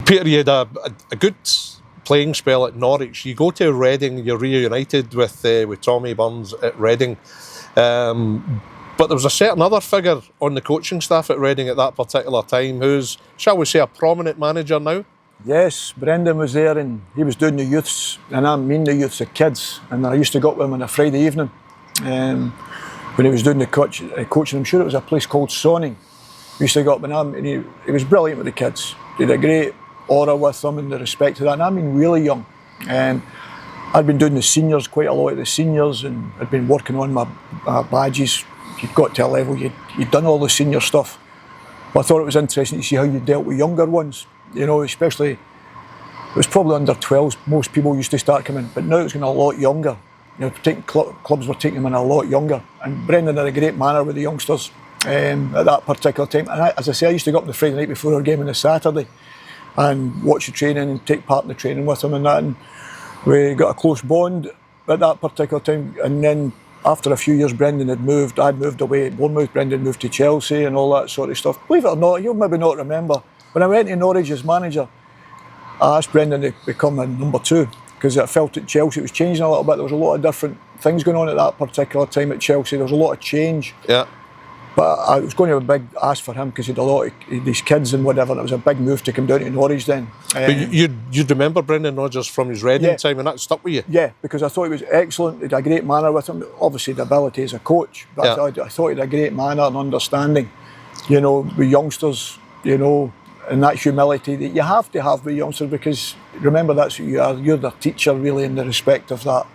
Peter, you had a good playing spell at Norwich. You go to Reading, you're reunited with Tommy Burns at Reading. But there was a certain other figure on the coaching staff at Reading at that particular time who's, shall we say, a prominent manager now? Yes, Brendan was there and he was doing the youths, and I mean the youths, the kids, and I used to go up with him on a Friday evening when he was doing the coaching. I'm sure it was a place called Sonning. We used to go up with him and he was brilliant with the kids. He had a great aura with them and the respect of that, and I mean really young. I'd been doing the seniors quite a lot, the seniors, and I'd been working on my badges. You'd got to a level, you'd done all the senior stuff. But I thought it was interesting to see how you dealt with younger ones. You know, especially, it was probably under 12s, most people used to start coming, but now it's going a lot younger. You know, clubs were taking them in a lot younger. And Brendan had a great manner with the youngsters at that particular time. And as I say, I used to go up on the Friday night before our game on the Saturday and watch the training and take part in the training with him and that. And we got a close bond at that particular time. And then after a few years, Brendan had moved. I'd moved away at Bournemouth. Brendan moved to Chelsea and all that sort of stuff. Believe it or not, you'll maybe not remember, when I went to Norwich as manager, I asked Brendan to become a number 2 because I felt at Chelsea it was changing a little bit. There was a lot of different things going on at that particular time at Chelsea. There was a lot of change. Yeah. But I was going to have a big ask for him because he had a lot of these kids and whatever. And it was a big move to come down to Norwich then. But you'd remember Brendan Rodgers from his Reading time, and that stuck with you? Yeah, because I thought he was excellent. He had a great manner with him. Obviously, the ability as a coach. But I thought he had a great manner and understanding, you know, with youngsters, you know, and that humility that you have to have with youngsters, because remember, that's who you are. You're their teacher, really, in the respect of that.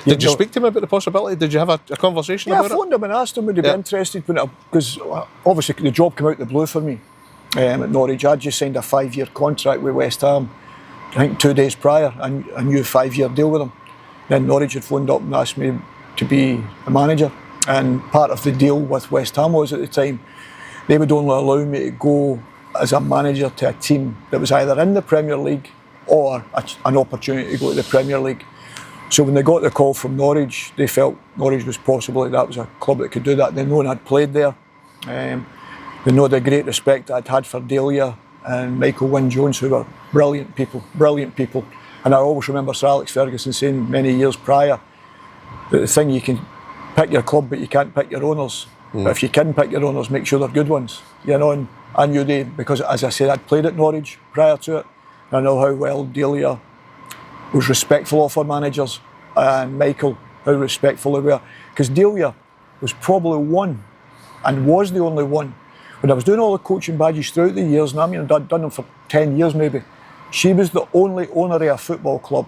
Did you speak to him about the possibility? Did you have a conversation about it? Yeah, I phoned him and asked him would he be interested, because obviously the job came out the blue for me at Norwich. I'd just signed a 5-year contract with West Ham, I think 2 days prior, and a new 5-year deal with them. Then Norwich had phoned up and asked me to be a manager, and part of the deal with West Ham was at the time they would only allow me to go as a manager to a team that was either in the Premier League or an opportunity to go to the Premier League. So when they got the call from Norwich, they felt Norwich was possibly, that was a club that could do that. They known I'd played there. They know the great respect I'd had for Delia and Michael Wynne-Jones, who were brilliant people. And I always remember Sir Alex Ferguson saying many years prior that the thing, you can pick your club but you can't pick your owners. But if you can pick your owners, make sure they're good ones. You know, and I knew they, because as I said, I'd played at Norwich prior to it. I know how well Delia was respectful of our managers, and Michael, how respectful they were. Because Delia was probably one, and was the only one, when I was doing all the coaching badges throughout the years, and I mean I'd done them for 10 years maybe, she was the only owner of a football club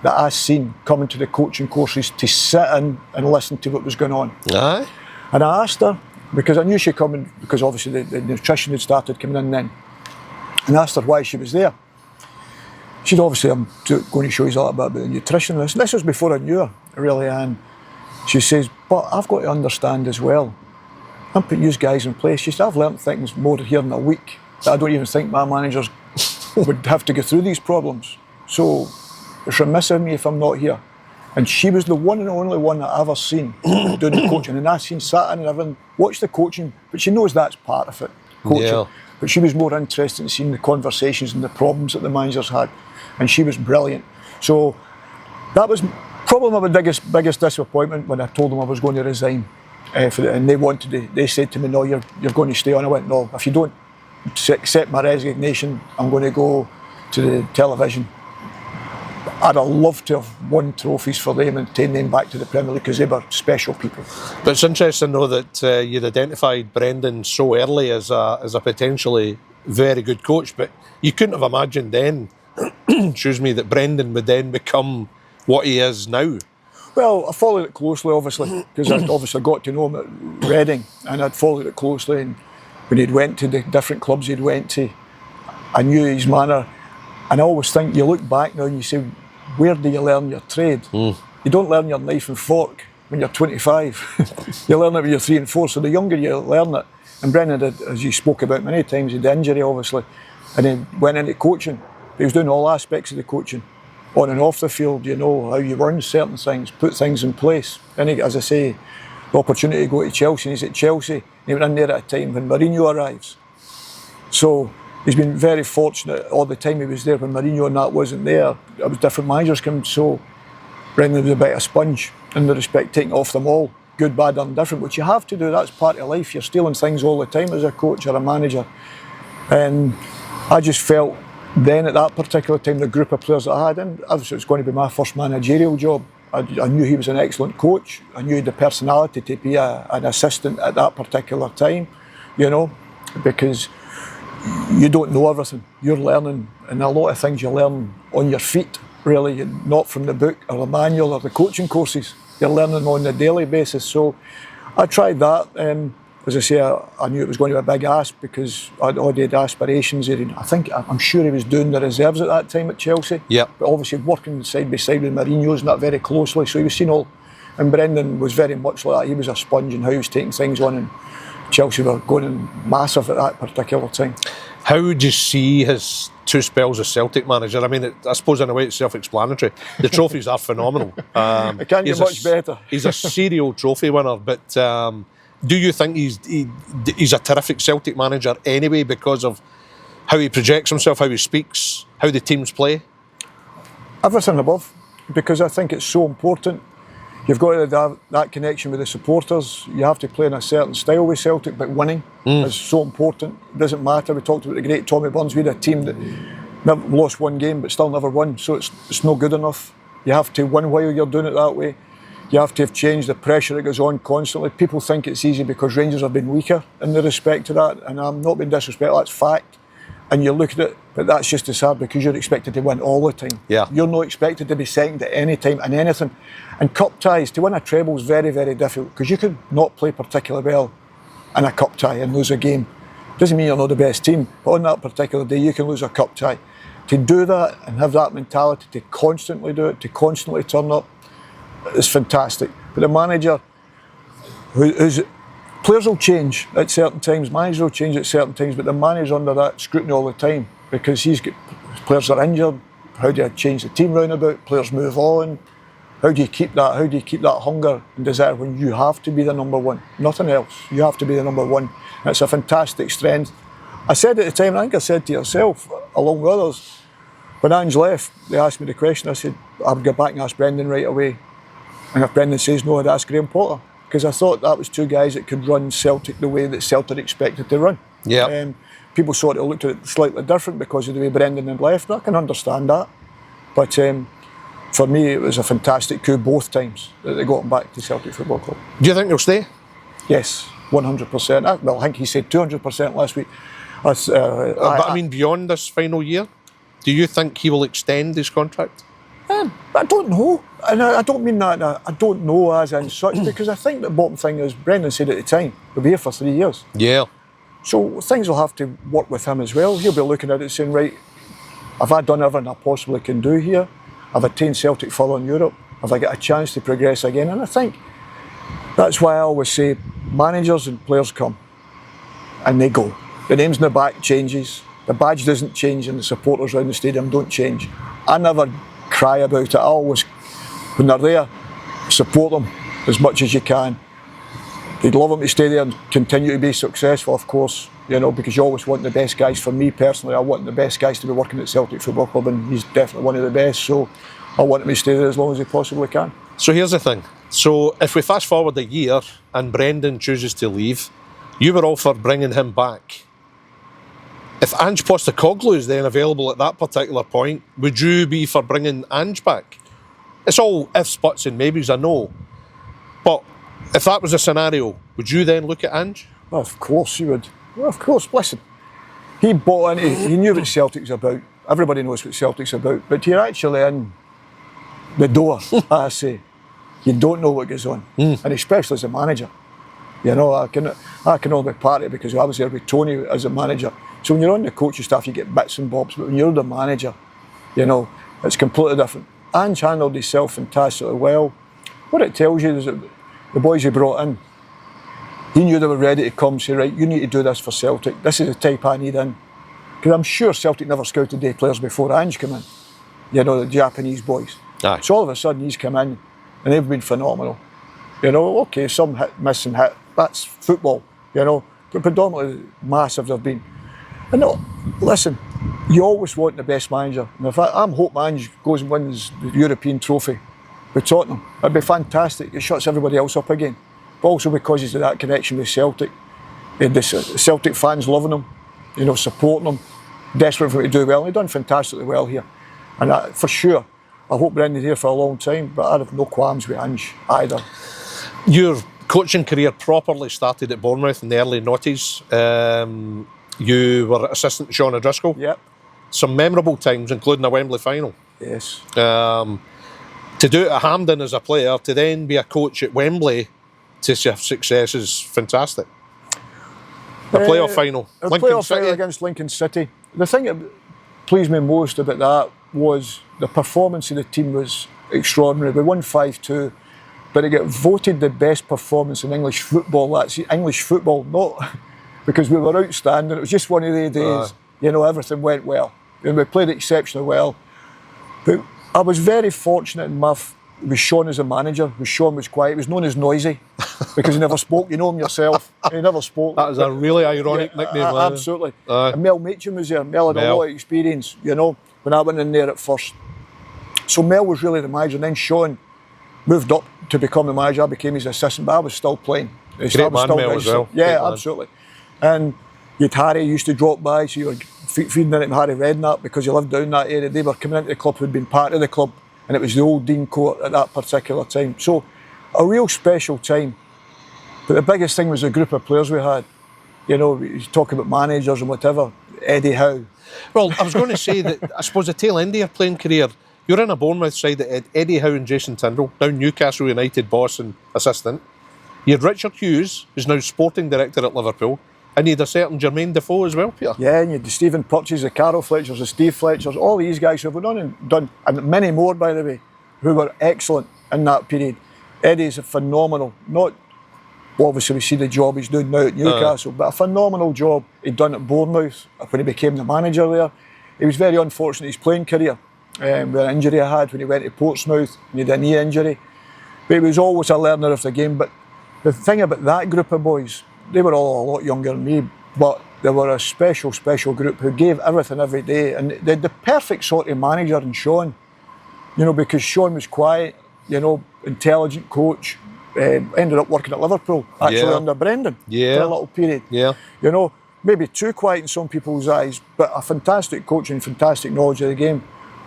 that I seen coming to the coaching courses to sit in and listen to what was going on. Aye. And I asked her, because I knew she'd come in, because obviously the nutrition had started coming in then, and I asked her why she was there. She'd obviously, I'm going to show you a little bit about the nutrition. This was before I knew her, really, and she says, but I've got to understand as well, I'm putting you guys in place. She said, I've learnt things more here in a week that I don't even think my managers would have to go through these problems. So it's remiss of me if I'm not here. And she was the one and only one that I've ever seen doing the coaching. And I've seen sat in and everything, watched the coaching, but she knows that's part of it, coaching. Yeah. But she was more interested in seeing the conversations and the problems that the managers had. And she was brilliant. So that was probably my biggest disappointment when I told them I was going to resign. And they said to me, no, you're going to stay on. I went, no, if you don't accept my resignation, I'm going to go to the television. I'd have loved to have won trophies for them and taken them back to the Premier League, because they were special people. But it's interesting though that you'd identified Brendan so early as a potentially very good coach, but you couldn't have imagined then, excuse me, that Brendan would then become what he is now. Well, I followed it closely, obviously, because I'd obviously got to know him at Reading, and I'd followed it closely. And when he'd went to the different clubs he'd went to, I knew his manner. And I always think, you look back now and you say, where do you learn your trade? You don't learn your knife and fork when you're 25. You learn it when you're 3 and 4, so the younger you learn it. And Brendan did, as you spoke about many times, he had the injury, obviously, and then went into coaching. He was doing all aspects of the coaching. On and off the field, you know, how you run certain things, put things in place. And he, as I say, the opportunity to go to Chelsea, and he's at Chelsea, and he went in there at a time when Mourinho arrives. So he's been very fortunate all the time he was there. When Mourinho and that wasn't there, it was different managers come. So Brendan was a bit of a sponge in the respect, taking off them all, good, bad, and indifferent, which you have to do. That's part of life. You're stealing things all the time as a coach or a manager. And I just felt then at that particular time, the group of players that I had in, obviously it was going to be my first managerial job. I knew he was an excellent coach. I knew he had the personality to be an assistant at that particular time, you know, because you don't know everything. You're learning, and a lot of things you learn on your feet, really, not from the book or the manual or the coaching courses. You're learning on a daily basis. So I tried that. As I say, I knew it was going to be a big ask because I'd already had aspirations. I'm sure he was doing the reserves at that time at Chelsea. Yeah. But obviously working side by side with Mourinho's and that very closely. So he was seen all. And Brendan was very much like that. He was a sponge in how he was taking things on, and Chelsea were going in massive at that particular time. How would you see his 2 spells as Celtic manager? I mean, I suppose in a way it's self-explanatory. The trophies are phenomenal. It can't get much better. He's a serial trophy winner, but do you think he's a terrific Celtic manager anyway because of how he projects himself, how he speaks, how the teams play? Everything above, because I think it's so important. You've got to have that connection with the supporters. You have to play in a certain style with Celtic, but winning is so important. It doesn't matter. We talked about the great Tommy Burns. We had a team that never lost one game but still never won, so it's not good enough. You have to win while you're doing it that way. You have to have changed the pressure that goes on constantly. People think it's easy because Rangers have been weaker in the respect to that, and I'm not being disrespectful, that's fact. And you look at it, but that's just as hard because you're expected to win all the time. Yeah. You're not expected to be second at any time in anything. And cup ties, to win a treble is very, very difficult because you could not play particularly well in a cup tie and lose a game. Doesn't mean you're not the best team, but on that particular day you can lose a cup tie. To do that and have that mentality to constantly do it, to constantly turn up, is fantastic. But the manager, players will change at certain times, managers will change at certain times, but the manager's under that scrutiny all the time because players are injured. How do you change the team round about? Players move on. How do you keep that? How do you keep that hunger and desire when you have to be the number one? Nothing else. You have to be the number one. And it's a fantastic strength. I said at the time, I think I said to yourself, along with others, when Ange left, they asked me the question. I said, I would go back and ask Brendan right away. And if Brendan says no, I'd ask Graham Potter. Because I thought that was 2 guys that could run Celtic the way that Celtic expected to run. Yeah. People sort of looked at it slightly different because of the way Brendan had left. I can understand that. But for me, it was a fantastic coup both times that they got him back to Celtic Football Club. Do you think he'll stay? Yes, 100%. Well, I think he said 200% last week. But I mean, beyond this final year, do you think he will extend his contract? I don't know. And I don't mean that, I don't know as in such, because I think the bottom thing is, Brendan said at the time, he'll be here for 3 years. Yeah. So things will have to work with him as well. He'll be looking at it saying, right, have I done everything I possibly can do here? I've attained Celtic further in Europe. Have I got a chance to progress again? And I think that's why I always say managers and players come and they go. The names in the back changes, the badge doesn't change, and the supporters around the stadium don't change. I never cry about it. I always, when they're there, support them as much as you can. They'd love them to stay there and continue to be successful, of course, you know, because you always want the best guys. For me personally, I want the best guys to be working at Celtic Football Club, and he's definitely one of the best, so I want him to stay there as long as he possibly can. So here's the thing. So if we fast forward a year and Brendan chooses to leave, you were all for bringing him back. If Ange Postecoglou is then available at that particular point, would you be for bringing Ange back? It's all ifs, buts and maybes, I know. But if that was a scenario, would you then look at Ange? Well, of course you would. Well, of course. Listen, he bought into, he knew what Celtic's about. Everybody knows what Celtic's about. But you're actually in the door, I say. You don't know what goes on. And especially as a manager. You know, I can only part it because I was there with Tony as a manager. So when you're on the coaching staff, you get bits and bobs. But when you're the manager, you know, it's completely different. Ange handled himself fantastically well. What it tells you is that the boys he brought in, he knew they were ready to come, say, right, you need to do this for Celtic. This is the type I need in. Because I'm sure Celtic never scouted day players before Ange came in. You know, the Japanese boys. Aye. So all of a sudden he's come in and they've been phenomenal. You know, okay, some hit, miss and hit. That's football, you know. But predominantly massive they've been. And no, Listen, you always want the best manager. And if I'm hoping Ange goes and wins the European trophy with Tottenham, it'd be fantastic. It shuts everybody else up again. But also because he's that connection with Celtic. The Celtic fans loving him, you know, supporting him, desperate for him to do well. And he's done fantastically well here. And for sure, I hope we're in here for a long time, but I have no qualms with Ange either. Your coaching career properly started at Bournemouth in the early noughties. You were assistant to Sean O'Driscoll. Yep. Some memorable times, including a Wembley final. Yes. To do it at Hampden as a player, to then be a coach at Wembley to have success is fantastic. A playoff final. A playoff final against Lincoln City. The thing that pleased me most about that was the performance of the team was extraordinary. We won 5-2, but it got voted the best performance in English football. That's English football, not because we were outstanding. It was just one of the days, you know, everything went well. And we played exceptionally well. But I was very fortunate with Sean as a manager. Sean was quiet. He was known as Noisy because he never spoke. You know him yourself. He never spoke. That was a really ironic nickname. Absolutely. And Mel Meacham was there. Mel had a lot of experience, you know, when I went in there at first. So Mel was really the manager. And then Sean moved up to become the manager. I became his assistant, but I was still playing. Great man, Mel, as well. Yeah, absolutely. And you'd Harry used to drop by, so you were feeding into Harry Redknapp because he lived down that area. They were coming into the club who'd been part of the club, and it was the old Dean Court at that particular time. So a real special time. But the biggest thing was the group of players we had. You know, you talk about managers and whatever. Eddie Howe. Well, I was going to say that I suppose the tail end of your playing career, you're in a Bournemouth side that had Eddie Howe and Jason Tindall, now Newcastle United boss and assistant. You had Richard Hughes, who's now sporting director at Liverpool. And you had a certain Jermaine Defoe as well, Peter. Yeah, and you had the Stephen Purches, the Carol Fletchers, the Steve Fletchers, all these guys who have gone on and done, and many more, by the way, who were excellent in that period. Eddie's a phenomenal, not, well, obviously we see the job he's doing now at Newcastle, but a phenomenal job he'd done at Bournemouth when he became the manager there. He was very unfortunate in his playing career, with an injury he had when he went to Portsmouth, and he had a knee injury. But he was always a learner of the game. But the thing about that group of boys, they were all a lot younger than me, but they were a special, special group who gave everything every day. And they had the perfect sort of manager in Sean, you know, because Sean was quiet, you know, intelligent coach, ended up working at Liverpool, actually under Brendan for a little period. Yeah. You know, maybe too quiet in some people's eyes, but a fantastic coach and fantastic knowledge of the game.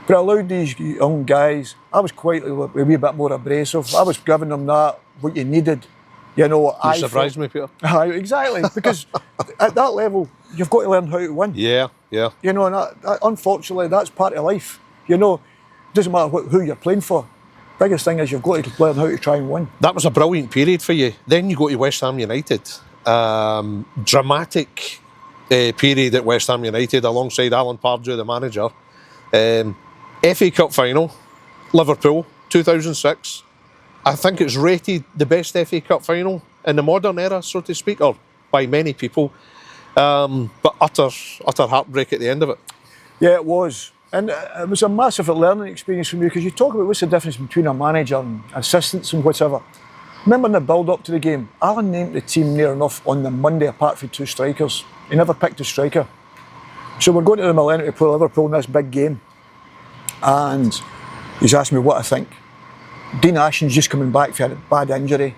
But it allowed these young guys, I was quite a wee bit more abrasive. I was giving them what you needed. You know, you surprised me, Peter. Exactly, because at that level, you've got to learn how to win. Yeah. You know, and unfortunately, that's part of life. You know, it doesn't matter who you're playing for. Biggest thing is you've got to learn how to try and win. That was a brilliant period for you. Then you go to West Ham United. Dramatic period at West Ham United alongside Alan Pardew, the manager. FA Cup final, Liverpool, 2006. I think it's rated the best FA Cup final in the modern era, so to speak, or by many people. But utter heartbreak at the end of it. Yeah, it was. And it was a massive learning experience for me, because you talk about what's the difference between a manager and assistants and whatever. Remember in the build-up to the game, Alan named the team near enough on the Monday apart from 2 strikers. He never picked a striker. So we're going to the Millennium to play Liverpool in this big game. And he's asked me what I think. Dean Ashton's just coming back from a bad injury.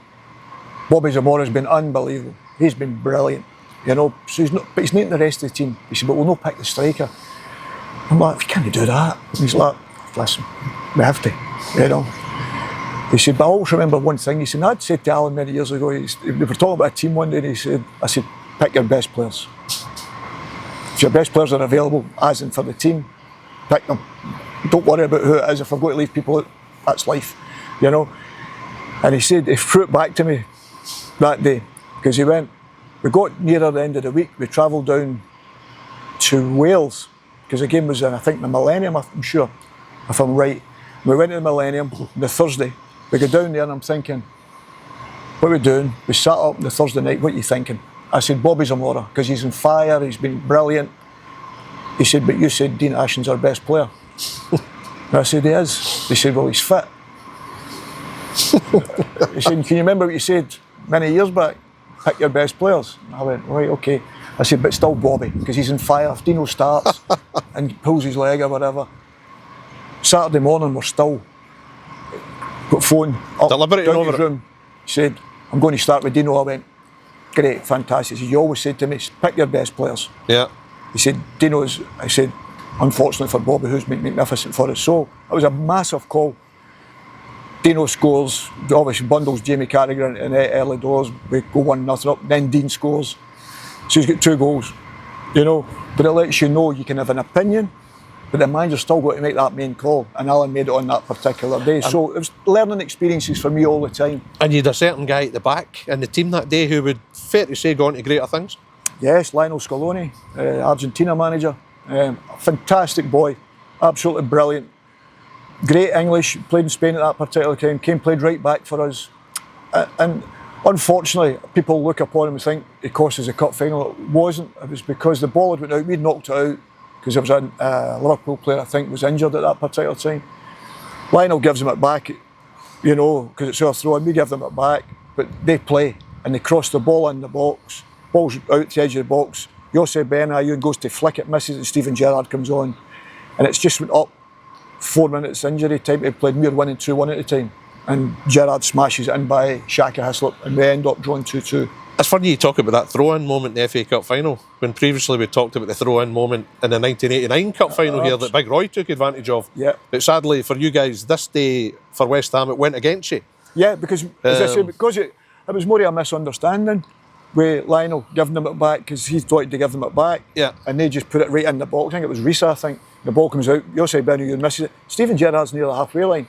Bobby Zamora's been unbelievable. He's been brilliant, you know. So but he's not the rest of the team. He said, but we'll not pick the striker. I'm like, we can't do that. And he's like, listen, we have to, you know. He said, but I always remember one thing. He said, I'd said to Alan many years ago, we were talking about a team one day, and I said, pick your best players. If your best players are available, as in for the team, pick them. Don't worry about who it is. If I've got to leave people out, that's life, you know. And he said, he threw it back to me that day, because he went, we got nearer the end of the week, we travelled down to Wales, because the game was in, I think, the Millennium, I'm sure, if I'm right. We went to the Millennium on the Thursday. We go down there and I'm thinking, what are we doing? We sat up on the Thursday night, what are you thinking? I said, Bobby Zamora, because he's on fire, he's been brilliant. He said, but you said Dean Ashton's our best player. And I said, he is. He said, well, he's fit. He said, can you remember what you said many years back? Pick your best players. And I went, right, okay. I said, but still Bobby, because he's on fire. If Dino starts and pulls his leg or whatever. Saturday morning, we're still got phone up deliberating down over his room. He said, I'm going to start with Dino. I went, great, fantastic. He said, you always said to me, pick your best players. Yeah. He said, Dino's, I said, unfortunately for Bobby, who's been magnificent for us. So it was a massive call. Dino scores, obviously bundles Jamie Carragher in early doors. We go 1-0 up, then Dean scores. So he's got 2 goals, you know. But it lets you know you can have an opinion, but the manager's still got to make that main call. And Alan made it on that particular day. So it was learning experiences for me all the time. And you had a certain guy at the back in the team that day who would, fair to say, go on to greater things? Yes, Lionel Scaloni, Argentina manager. Fantastic boy, absolutely brilliant. Great English, played in Spain at that particular time, played right back for us. And unfortunately, people look upon him and think it cost us a cup final. It wasn't. It was because the ball had went out. We'd knocked it out because there was a Liverpool player, I think, was injured at that particular time. Lionel gives them it back, you know, because it's our throw, and we give them it back. But they play, and they cross the ball in the box. Ball's out the edge of the box. Jose Benayoun goes to flick it, misses, and Steven Gerrard comes on. And it's just went up 4 minutes injury time. He played mere 1 and 2-1 at the time. And Gerrard smashes it in by Shaka Hislop, and we end up drawing 2-2. It's funny you talk about that throw-in moment in the FA Cup final, when previously we talked about the throw-in moment in the 1989 Cup final here that Big Roy took advantage of. Yeah. But sadly for you guys, this day for West Ham, it went against you. Yeah, because, as I say, because it was more of a misunderstanding with Lionel giving them it back, because he thought to give them it back. Yeah. And they just put it right in the box. I think it was Risa, I think. The ball comes out, Jose Benayoun misses it. Steven Gerrard's near the halfway line,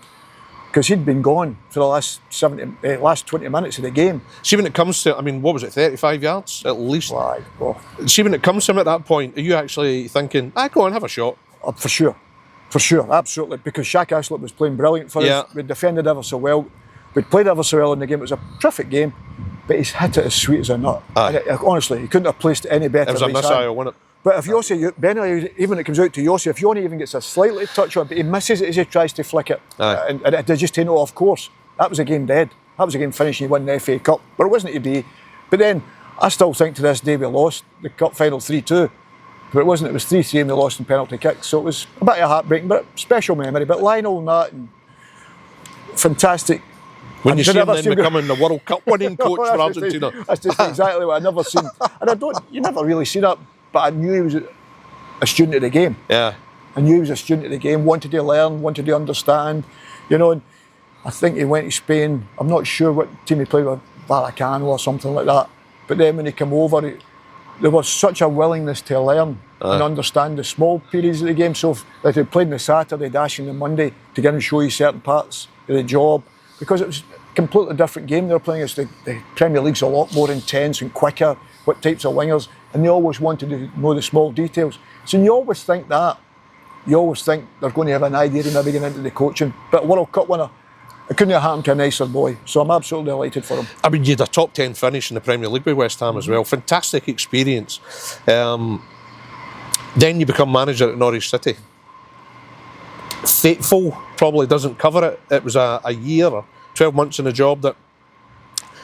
because he'd been gone for the last 20 minutes of the game. See, when it comes to, I mean, what was it, 35 yards at least? Right. Oh. See, when it comes to him at that point, are you actually thinking, go on, have a shot? For sure, absolutely, because Shaka Hislop was playing brilliant for us. We defended ever so well. We'd played ever so well in the game. It was a terrific game, but he's hit it as sweet as a nut. Honestly, he couldn't have placed it any better. It was a missile, wasn't it? But if Jose, Benayoun, even when it comes out to Jose, if Yoni even gets a slightly touch on it, but he misses it as he tries to flick it, and it just taken it off course, that was a game dead. That was a game finished and you won the FA Cup. But it wasn't to be. But then, I still think to this day we lost the Cup final 3-2. But it wasn't, it was 3-3 and we lost in penalty kicks. So it was a bit of a heartbreaking, but special memory. But Lionel and that, and fantastic. When you see him then becoming the World Cup winning coach for Argentina. That's just exactly what I never seen. And you never really see that, but I knew he was a student of the game. Yeah. I knew he was a student of the game, wanted to learn, wanted to understand, you know. And I think he went to Spain. I'm not sure what team he played with, Vallecano or something like that. But then when he came over, there was such a willingness to learn and understand the small periods of the game. So if he played on the Saturday, dashing the Monday to get and show you certain parts of the job, because it was a completely different game they were playing. It's the Premier League's a lot more intense and quicker, what types of wingers, and they always wanted to know the small details. So you always think that. You always think they're going to have an idea of maybe getting into the coaching. But World Cup winner, it couldn't have happened to a nicer boy. So I'm absolutely delighted for him. I mean, you had a top 10 finish in the Premier League with West Ham as well. Fantastic experience. Then you become manager at Norwich City. Fateful probably doesn't cover it. It was a year or 12 months in a job that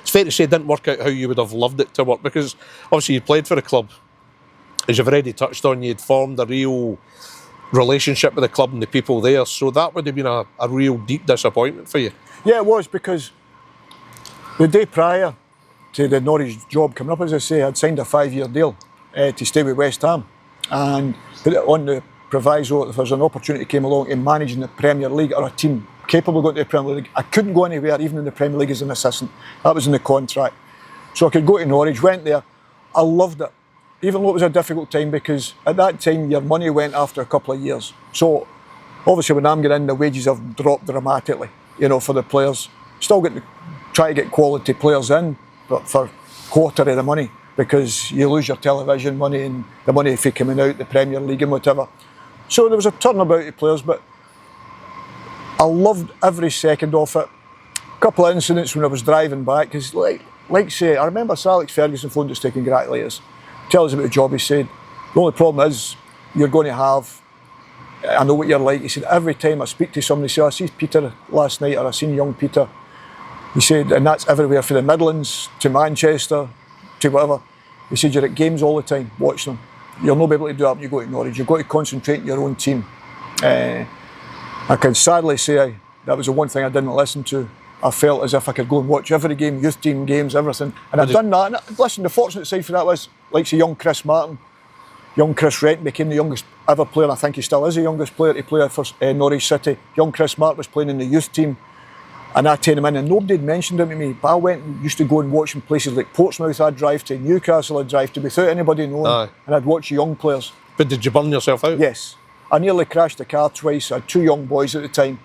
it's fair to say didn't work out how you would have loved it to work, because obviously you played for the club. As you've already touched on, you'd formed a real relationship with the club and the people there, so that would have been a real deep disappointment for you. Yeah, it was, because the day prior to the Norwich job coming up, as I say, I'd signed a 5-year deal to stay with West Ham and put it on the proviso if there's an opportunity came along in managing the Premier League or a team capable of going to the Premier League. I couldn't go anywhere, even in the Premier League as an assistant. That was in the contract. So I could go to Norwich, went there. I loved it, even though it was a difficult time, because at that time your money went after a couple of years. So obviously when I'm getting in, the wages have dropped dramatically, you know, for the players. Still getting to try to get quality players in, but for quarter of the money, because you lose your television money and the money if you're coming out, the Premier League and whatever. So there was a turnabout of players, but I loved every second of it. A couple of incidents when I was driving back, because like say, I remember Sir Alex Ferguson phoned us to congratulate us, tell us about the job. He said, the only problem is you're going to have, I know what you're like. He said, every time I speak to somebody, say, I see Peter last night, or I seen young Peter. He said, and that's everywhere from the Midlands to Manchester to whatever. He said, you're at games all the time, watching them. You'll not be able to do that when you go to Norwich. You've got to concentrate on your own team. I can sadly say that was the one thing I didn't listen to. I felt as if I could go and watch every game, youth team games, everything. And I've done that. And listen, the fortunate side for that was, like say, young Chris Martin, young Chris Renton became the youngest ever player. I think he still is the youngest player to play for Norwich City. Young Chris Martin was playing in the youth team. And I turned him in, and nobody had mentioned him to me. But I went and used to go and watch in places like Portsmouth. I'd drive to, Newcastle I'd drive to, without anybody knowing. Aye. And I'd watch young players. But did you burn yourself out? Yes. I nearly crashed the car twice. I had 2 young boys at the time.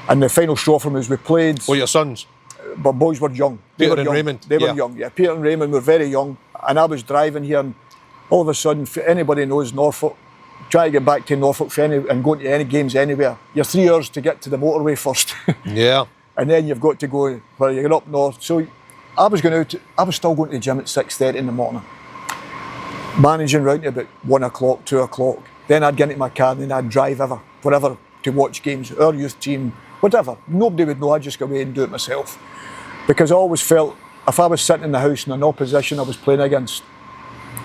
And the final straw for me was we played. Well, your sons? But boys were young. Peter and Raymond? They were young, yeah. Peter and Raymond were very young. And I was driving here, and all of a sudden, if anybody knows Norfolk, try to get back to Norfolk and going to any games anywhere, you're 3 hours to get to the motorway first. Yeah. And then you've got to go where you're up north. So I was still going to the gym at 6:30 in the morning, managing round to about 1 o'clock, 2 o'clock. Then I'd get into my car and then I'd drive wherever to watch games, our youth team, whatever. Nobody would know. I'd just go away and do it myself. Because I always felt if I was sitting in the house and an opposition I was playing against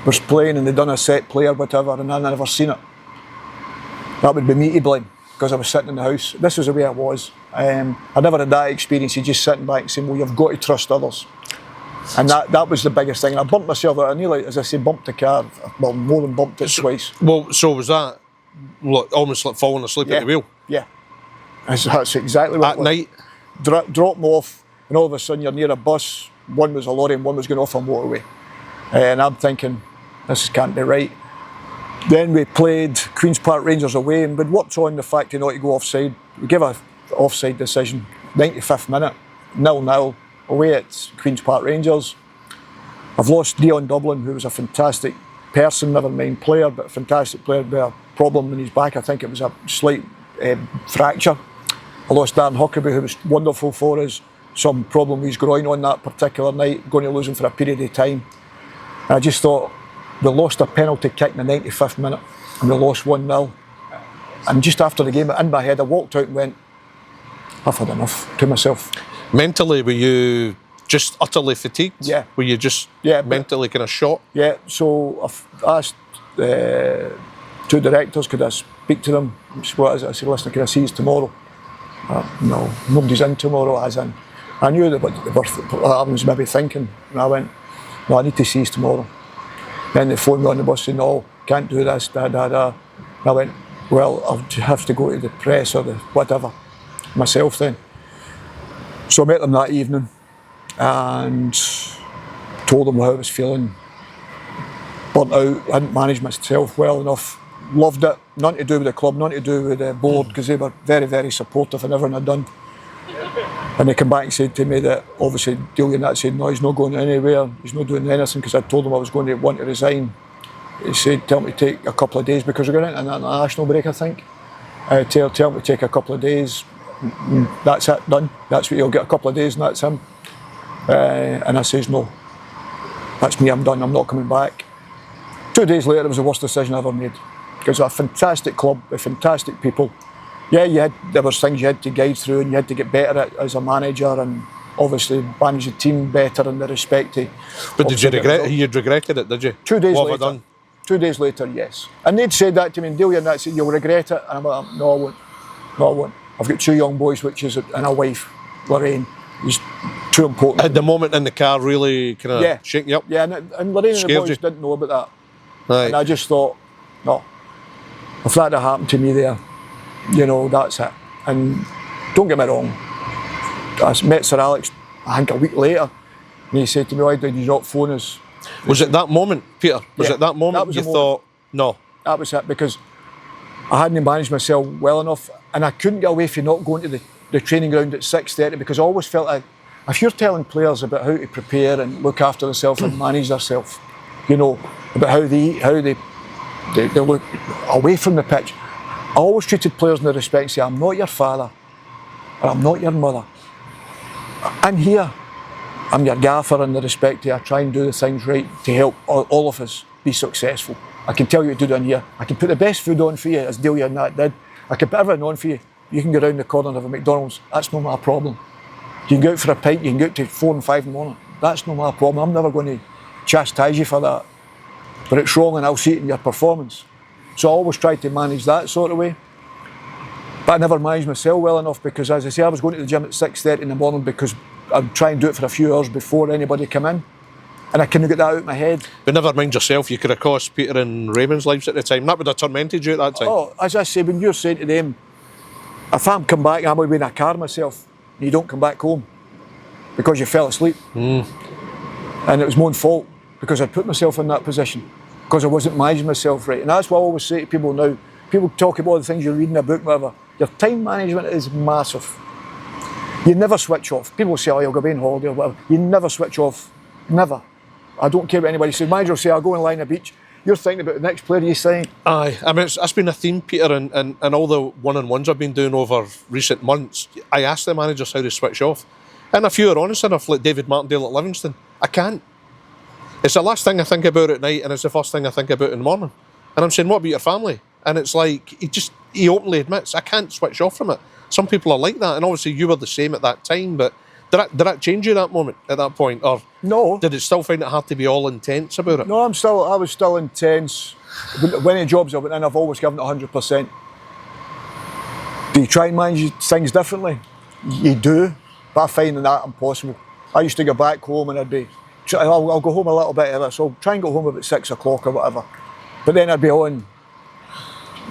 was playing and they'd done a set play or whatever and I'd never seen it, that would be me to blame because I was sitting in the house. This was the way I was. I never had that experience of just sitting back and saying, well, you've got to trust others. And that was the biggest thing. And I bumped myself out. I nearly, as I say, bumped the car. Well, more than bumped it twice. Well, so was that almost like falling asleep at the wheel? Yeah. That's exactly what it was. At night? Drop them off, and all of a sudden you're near a bus. One was a lorry and one was going off a motorway. And I'm thinking, this can't be right. Then we played Queen's Park Rangers away, and we'd worked on the fact not to go offside. We gave an offside decision, 95th minute, 0-0, away at Queen's Park Rangers. I've lost Dion Dublin, who was a fantastic person, never mind player, but a fantastic player with a problem in his back. I think it was a slight fracture. I lost Darren Huckabee, who was wonderful for us. Some problem with his groin on that particular night, going to lose him for a period of time. And I just thought, we lost a penalty kick in the 95th minute and we lost 1-0. And just after the game, in my head, I walked out and went, I've had enough, to myself. Mentally, were you just utterly fatigued? Yeah. Were you just mentally kind of shot? Yeah, so I've asked 2 directors, could I speak to them? What is it? I said, listen, can I see you tomorrow? No, nobody's in tomorrow, as in. I knew that what I was maybe thinking, and I went, no, I need to see you tomorrow. Then they phoned me on the bus saying, no, can't do this, And I went, well, I'll have to go to the press or the whatever, myself then. So I met them that evening and told them how I was feeling. Burnt out, I hadn't managed myself well enough. Loved it, nothing to do with the club, nothing to do with the board, because they were very, very supportive in everything I'd done. And they came back and said to me that obviously Delia that said, no, he's not going anywhere, he's not doing anything, because I told him I was going to want to resign. He said, tell me to take a couple of days, because we're going into an international break, I think. Tell me to take a couple of days, that's it, done. That's what he'll get, a couple of days, and that's him. And I says, no, that's me, I'm done, I'm not coming back. 2 days later, it was the worst decision I ever made. Because it was a fantastic club with fantastic people. Yeah, there was things you had to guide through and you had to get better at as a manager and obviously manage the team better in the respect to. But did you regret it? You'd regretted it, did you? 2 days what later. Have I done? 2 days later, yes. And they'd said that to me, and Delia and that said, you'll regret it. And I'm like, no, I won't. No, I won't. I've got 2 young boys, and a wife, Lorraine. It's too important. At the moment in the car really kind of shake you up? Yeah, and Lorraine and the boys didn't know about that. Right. And I just thought, no, if that had happened to me there, that's it. And don't get me wrong, I met Sir Alex, I think a week later, and he said to me, why did you not phone us? Was it that moment, Peter? Was it that moment you thought, no? That was it, because I hadn't managed myself well enough, and I couldn't get away from not going to the training ground at 6:30, because I always felt like, if you're telling players about how to prepare and look after themselves and manage themselves, about how they eat, how they look away from the pitch. I always treated players in the respect, say, I'm not your father, or I'm not your mother. And here, I'm your gaffer in the respect that I try and do the things right to help all of us be successful. I can tell you what to do down here. I can put the best food on for you, as Delia and that did. I can put everything on for you. You can go round the corner of a McDonald's. That's not my problem. You can go out for a pint, you can go out to 4 and 5 in the morning. That's not my problem. I'm never going to chastise you for that. But it's wrong and I'll see it in your performance. So I always try to manage that sort of way. But I never managed myself well enough because, as I say, I was going to the gym at 6:30 in the morning because I'd try and do it for a few hours before anybody came in. And I couldn't get that out of my head. But never mind yourself, you could have cost Peter and Raymond's lives at the time. That would have tormented you at that time. Oh, as I say, when you're saying to them, if I'm come back, I'm going to be in a car myself, and you don't come back home because you fell asleep. And it was my own fault because I put myself in that position because I wasn't managing myself right. And that's what I always say to people now. People talk about all the things you read in a book, whatever. Your time management is massive. You never switch off. People say, oh, you'll go away on holiday or whatever. You never switch off. Never. I don't care what anybody says. Manager will say, I'll go and lie on the beach. You're thinking about the next player you sign. Aye, I mean, that's been a theme, Peter, and all the one-on-ones I've been doing over recent months. I ask the managers how to switch off. And a few are honest enough, like David Martindale at Livingston. I can't. It's the last thing I think about at night, and it's the first thing I think about in the morning. And I'm saying, what about your family? And it's like, he openly admits, I can't switch off from it. Some people are like that, and obviously you were the same at that time, but did that change you that moment, at that point? Or no. Did it still find it hard to be all intense about it? No, I was still intense. When any jobs I went in, I've always given it 100%. Do you try and manage things differently? You do, but I find that impossible. I used to go back home and I'll go home a little bit earlier, so I'll try and go home about 6 o'clock or whatever. But then I'd be on.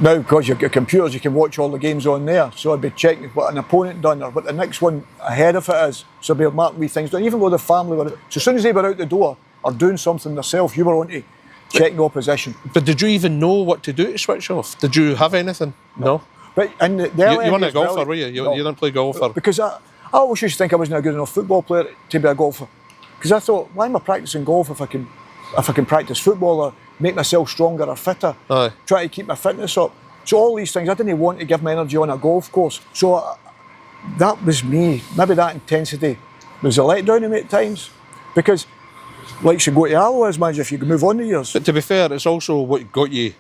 Now, because you've got computers, you can watch all the games on there. So I'd be checking what an opponent done or what the next one ahead of it is. So I'd be marking wee things down. Even though the family were... So as soon as they were out the door or doing something themselves, you were on to checking the opposition. But did you even know what to do to switch off? Did you have anything? No? But in the you weren't a golfer, were you? You didn't play golf? Because I always used to think I wasn't a good enough football player to be a golfer. Because I thought, why am I practising golf if I can practice football or make myself stronger or fitter? Aye. Try to keep my fitness up. So all these things, I didn't want to give my energy on a golf course. So that was me. Maybe that intensity was a letdown to me at times. Because, like, you go to Alloa as manager if you can move on the years. But to be fair, it's also what got you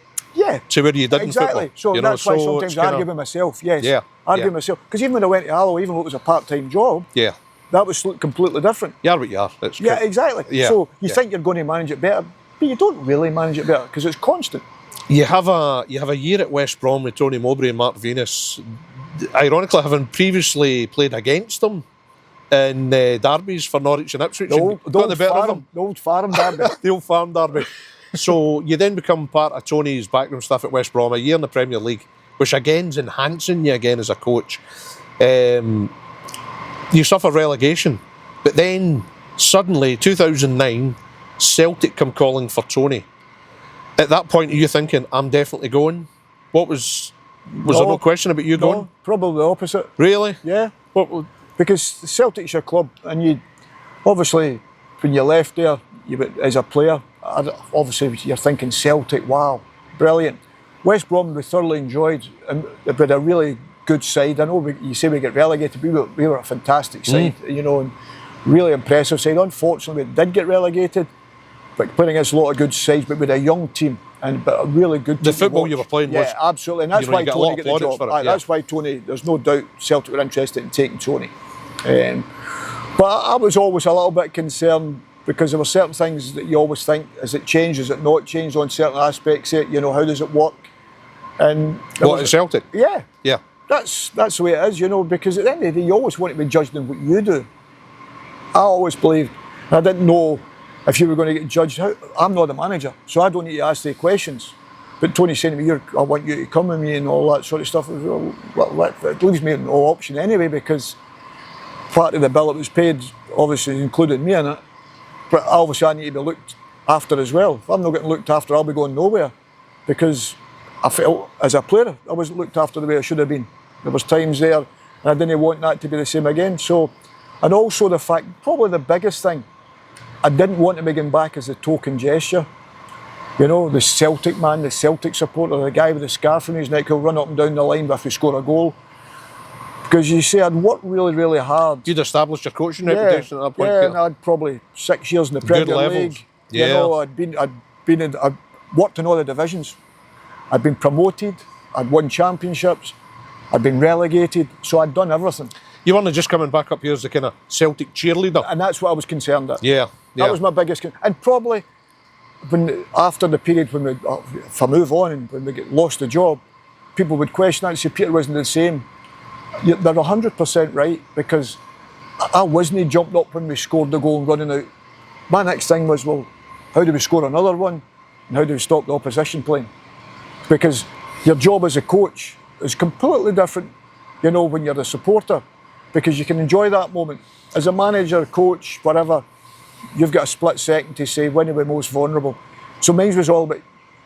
to where you did in football. Exactly. So that's why sometimes I argue with myself, yes. Yeah. Argue with myself. Because even when I went to Alloa, even though it was a part-time job, that was completely different. You are what you are. Yeah, exactly. Yeah. So you think you're going to manage it better, but you don't really manage it better because it's constant. You have a year at West Brom with Tony Mowbray and Mark Venus. Ironically, having previously played against them in derbies for Norwich and Ipswich. The old farm derby. The old farm derby. So you then become part of Tony's backroom staff at West Brom, a year in the Premier League, which again's enhancing you again as a coach. You suffer relegation, but then suddenly, 2009, Celtic come calling for Tony. At that point, are you thinking, I'm definitely going? Was there no question about you going? Probably the opposite. Really? Yeah. Because Celtic's your club, and you obviously, when you left there, as a player, obviously you're thinking Celtic, wow, brilliant. West Brom we thoroughly enjoyed, and they've been a really good side. I know you say we get relegated, we were a fantastic side, and really impressive side. Unfortunately, we did get relegated, but playing against a lot of good sides, but with a young team but a really good team. The football you were playing was... Yeah, absolutely, and that's why Tony got the job. That's why Tony, there's no doubt Celtic were interested in taking Tony. But I was always a little bit concerned because there were certain things that you always think, is it changed, is it not changed on certain aspects of it, how does it work? And what, at Celtic? Yeah. Yeah. That's the way it is, because at the end of the day, you always want to be judged on what you do. I always believed, and I didn't know if you were going to get judged. I'm not the manager, so I don't need to ask the questions. But Tony saying to me, I want you to come with me and all that sort of stuff, it leaves me no option anyway, because part of the bill that was paid obviously included me in it. But obviously I need to be looked after as well. If I'm not getting looked after, I'll be going nowhere. Because I felt, as a player, I wasn't looked after the way I should have been. There was times there, and I didn't want that to be the same again. So, and also the fact, probably the biggest thing, I didn't want to be going back as a token gesture. The Celtic man, the Celtic supporter, the guy with the scarf on his neck who'll run up and down the line if we score a goal. Because you see, I'd worked really, really hard. You'd established your coaching reputation at that point. Yeah, and I'd probably 6 years in the Premier League. Yeah. I'd worked in all the divisions. I'd been promoted. I'd won championships. I'd been relegated. So I'd done everything. You weren't just coming back up here as the kind of Celtic cheerleader. And that's what I was concerned at. Yeah. That was my biggest concern. And probably after the period when if I move on and when we lost the job, people would question that and say Peter wasn't the same. They're 100% right, because I wasn't jumped up when we scored the goal and running out. My next thing was, well, how do we score another one? And how do we stop the opposition playing? Because your job as a coach is completely different, you know, when you're a supporter, because you can enjoy that moment. As a manager, coach, whatever, you've got a split second to say when are we most vulnerable. So mine was all about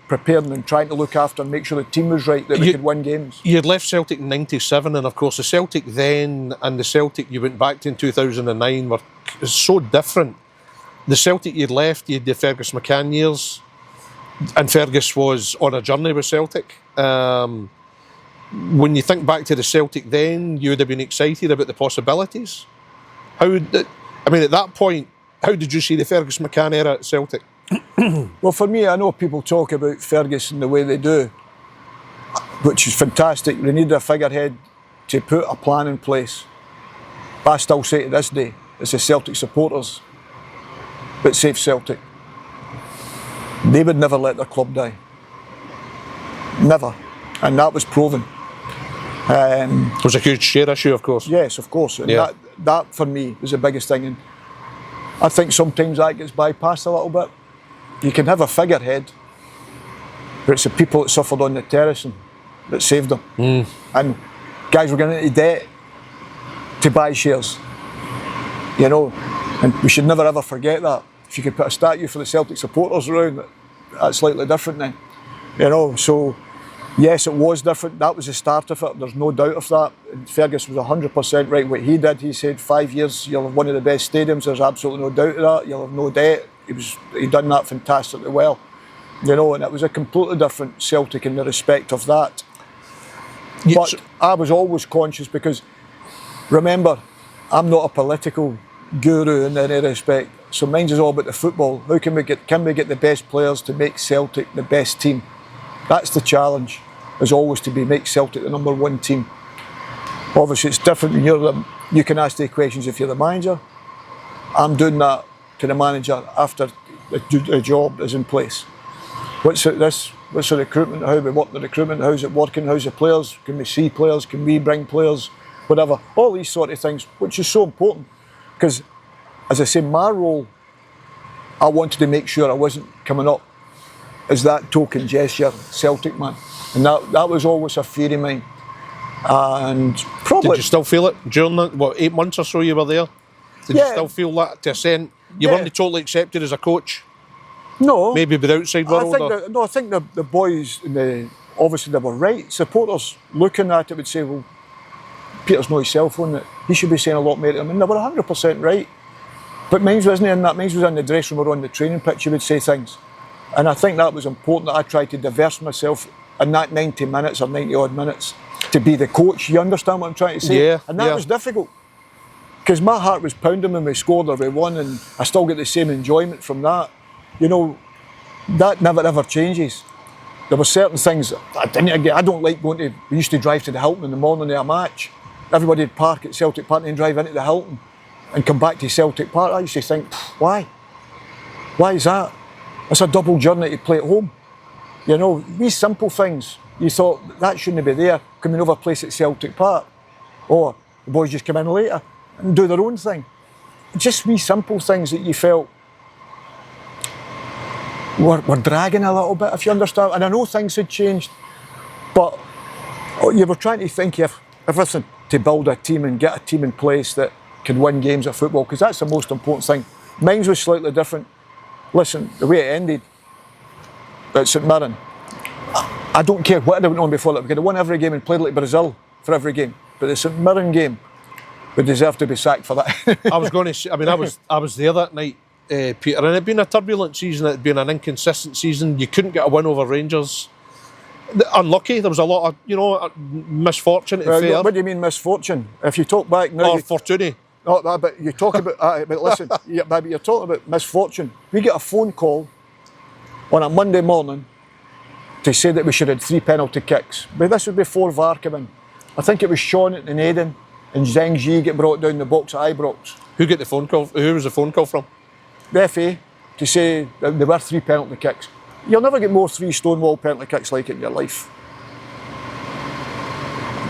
preparing and trying to look after and make sure the team was right, that we could win games. You had left Celtic in '97, and of course the Celtic then and the Celtic you went back to in 2009 were so different. The Celtic you'd left, you had the Fergus McCann years, and Fergus was on a journey with Celtic. When you think back to the Celtic then, you would have been excited about the possibilities. At that point, how did you see the Fergus McCann era at Celtic? Well, for me, I know people talk about Fergus in the way they do, which is fantastic. They need a figurehead to put a plan in place. But I still say to this day, it's the Celtic supporters that save Celtic. They would never let their club die. Never. And that was proven. It was a huge share issue, of course. Yes, of course. And that for me was the biggest thing. And I think sometimes that gets bypassed a little bit. You can have a figurehead, but it's the people that suffered on the terrace that saved them. And guys were getting into debt to buy shares, you know, and we should never ever forget that. If you could put a statue for the Celtic supporters around, that's slightly different then, you know. So yes, it was different. That was the start of it. There's no doubt of that. And Fergus was 100% right. What he did, he said 5 years, you'll have one of the best stadiums. There's absolutely no doubt of that. You'll have no debt. He done that fantastically well, you know. And it was a completely different Celtic in the respect of that. But I was always conscious, because remember, I'm not a political guru in any respect. So mine is all about the football. How can we get the best players to make Celtic the best team? That's the challenge, is always to make Celtic the number one team. Obviously, it's different when you can ask the questions if you're the manager. I'm doing that to the manager after the job is in place. What's the recruitment? How we work the recruitment? How's it working? How's the players? Can we see players? Can we bring players? Whatever. All these sort of things, which is so important. Because, as I say, my role, I wanted to make sure I wasn't coming up as that token gesture Celtic man, and that was always a fear of mine. And probably, did you still feel it during the 8 months or so you were there? Did you still feel that to a extent? You weren't totally accepted as a coach? No. Maybe with the outside world? I think the boys, obviously they were right. Supporters looking at it would say, well, Peter's not his cell phone, that he should be saying a lot more to them. And they were 100% right. But mine wasn't in that. Mine was in the dressing room or on the training pitch, you would say things. And I think that was important, that I tried to diverse myself in that 90 minutes or 90 odd minutes to be the coach. You understand what I'm trying to say? Yeah. And that was difficult, because my heart was pounding when we scored or we won, and I still get the same enjoyment from that. You know, that never ever changes. There were certain things I don't like going to. We used to drive to the Hilton in the morning of a match. Everybody would park at Celtic Park and then drive into the Hilton and come back to Celtic Park. I used to think, why? Why is that? It's a double journey to play at home. You know, these simple things. You thought, that shouldn't be there, coming over a place at Celtic Park. Or the boys just come in later and do their own thing. Just these simple things that you felt were dragging a little bit, if you understand. And I know things had changed, but you were trying to think of everything to build a team and get a team in place that could win games of football, because that's the most important thing. Mine was slightly different. Listen, the way it ended at St Mirren, I don't care what had went on before that. We could have won every game and played like Brazil for every game. But the St Mirren game, we deserve to be sacked for that. I was going to say, I was there that night, Peter, and it had been a turbulent season, it had been an inconsistent season. You couldn't get a win over Rangers. Unlucky, there was a lot of, misfortune to fair. What do you mean misfortune? If you talk back now... Or fortune. No, but you talk about... but listen, but you're talking about misfortune. We get a phone call on a Monday morning to say that we should have 3 penalty kicks. But this was before VAR came in. I think it was Sean and Aidan and Zheng Ji get brought down the box at Ibrox. Who got the phone call? Who was the phone call from? The FA, to say that there were 3 penalty kicks. You'll never get more 3 stonewall penalty kicks like it in your life.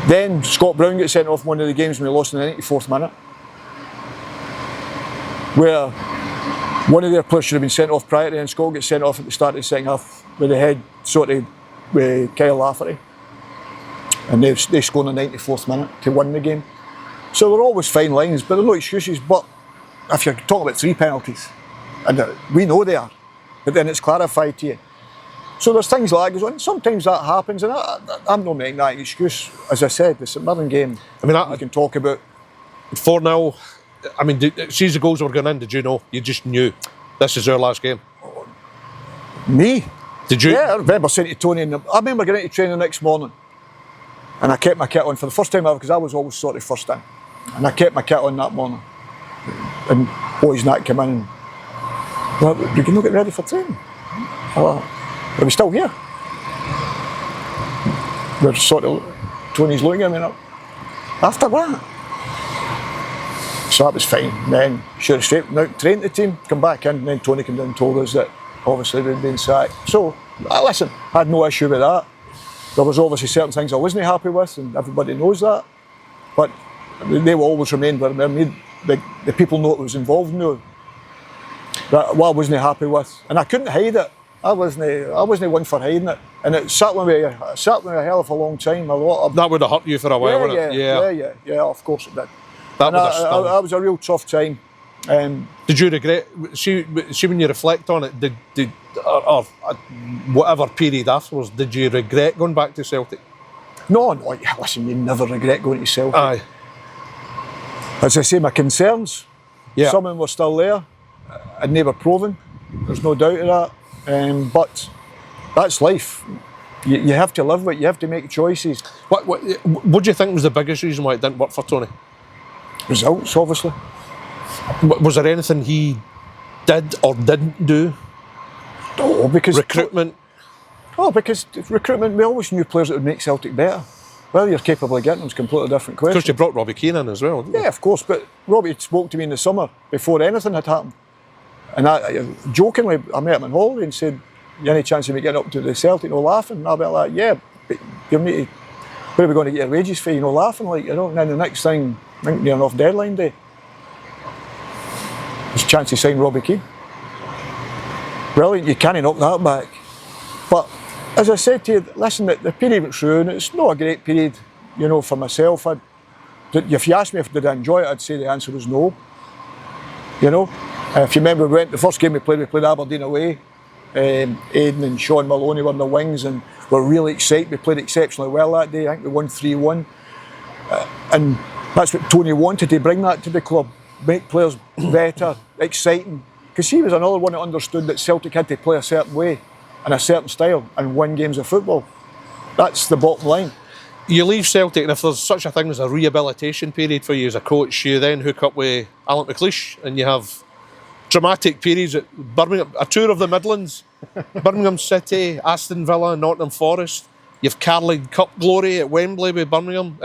Then Scott Brown gets sent off one of the games when we lost in the 94th minute, where one of their players should have been sent off prior to, and Scott gets sent off at the start of the second half with the head sorted with Kyle Lafferty. And they scored in the 94th minute to win the game. So they're always fine lines, but they're no excuses. But if you're talking about 3 penalties, and we know they are, but then it's clarified to you. So there's things like that goes on. Sometimes that happens, and I'm not making that an excuse. As I said, the St Mirren game, I mean, I can talk about. 4-0, I mean, see the goals were going in, did you know? You just knew, this is our last game. Me? Did you? Yeah, I remember saying to Tony, I remember getting into training the next morning, and I kept my kit on for the first time ever, because I was always sort of first in. And I kept my kit on that morning. And boys not come in and, well, you can not get ready for training. Are we still here? We're sort of, Tony's looking at me now. After that. So that was fine. Then, sure, straight out, trained the team, come back in, and then Tony came down and told us that obviously we'd been sacked. So, listen, I had no issue with that. There was obviously certain things I wasn't happy with, and everybody knows that. But they will always remain where they made. The people know it was involved in that what I wasn't happy with, and I couldn't hide it. I wasn't one for hiding it, and it sat with me a hell of a long time. That would have hurt you for a while, wouldn't it? Yeah. Of course it did. That was a real tough time. Did you regret? See when you reflect on it, did or whatever period afterwards, did you regret going back to Celtic? No. Listen, you never regret going to Celtic. Aye. As I say, my concerns, some of them were still there, and they were proven. There's no doubt of that. But that's life. You have to live with it. You have to make choices. What do you think was the biggest reason why it didn't work for Tony? Results, obviously. Was there anything he did or didn't do? Oh, because recruitment. Because recruitment, we always knew players that would make Celtic better. Whether you're capable of getting them is a completely different question. Because you brought Robbie Keane in as well, didn't you? Yeah, of course, but Robbie spoke to me in the summer before anything had happened. And jokingly, I met him in holiday and said, "You any chance of me getting up to the Celtic?" Laughing. And I'll be like, "Yeah, but you need to, where are we going to get your wages for?" Laughing like, And then the next thing, I think near enough deadline day, there's a chance to sign Robbie Keane. Brilliant, you can't knock that back. But as I said to you, listen, the period went through, and it's not a great period, for myself. If you asked me if did I enjoy it, I'd say the answer was no. If you remember, the first game we played Aberdeen away. Aidan and Sean Maloney were in the wings, and we're really excited. We played exceptionally well that day. I think we won 3-1. And that's what Tony wanted, to bring that to the club, make players better, exciting. Because he was another one that understood that Celtic had to play a certain way and a certain style and win games of football. That's the bottom line. You leave Celtic, and if there's such a thing as a rehabilitation period for you as a coach, you then hook up with Alan McLeish, and you have dramatic periods at Birmingham, a tour of the Midlands, Birmingham City, Aston Villa, Nottingham Forest. You've Carling Cup glory at Wembley with Birmingham,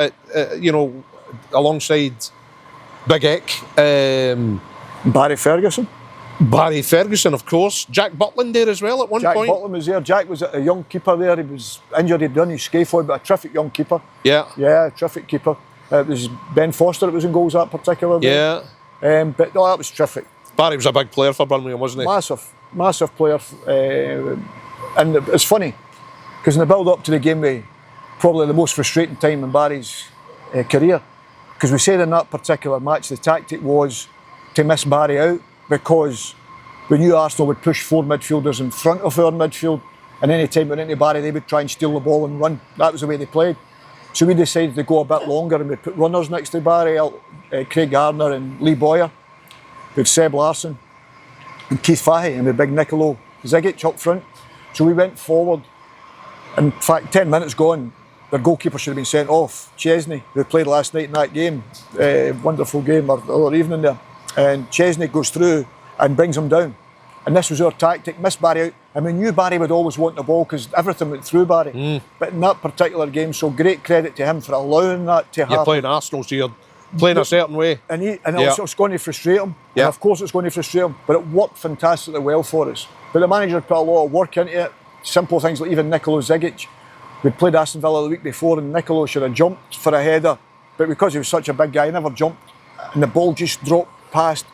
alongside Big Eck. Barry Ferguson. Barry Ferguson, of course. Jack Butland there as well at one point. Jack Butland was there. Jack was a young keeper there. He was injured, he'd done his scaphoid, but a terrific young keeper. Yeah. Yeah, terrific keeper. It was Ben Foster that was in goals that particular day. Yeah. But no, that was terrific. Barry was a big player for Birmingham, wasn't he? Massive player. And it's funny, because in the build-up to the game, probably the most frustrating time in Barry's career, because we said in that particular match the tactic was to miss Barry out, because we knew Arsenal would push 4 midfielders in front of our midfield, and any time we went into Barry, they would try and steal the ball and run. That was the way they played. So we decided to go a bit longer, and we put runners next to Barry, Craig Gardner and Lee Boyer, with Seb Larson and Keith Fahey, and with Big Nicolo Zigic up front. So we went forward. In fact, 10 minutes gone, their goalkeeper should have been sent off, Chesney, who played last night in that game. Wonderful game, or the other evening there. And Chesney goes through and brings him down. And this was our tactic, miss Barry out. And we knew Barry would always want the ball because everything went through Barry. But in that particular game, so great credit to him for allowing that to happen. You're playing Arsenal, so you're playing a certain way. And it's going to frustrate him. Yeah. And of course it's going to frustrate him, but it worked fantastically well for us. But the manager put a lot of work into it. Simple things like even Nicolo Zigic. We'd played Aston Villa the week before and Nicolo should have jumped for a header, but because he was such a big guy, he never jumped. And the ball just dropped past.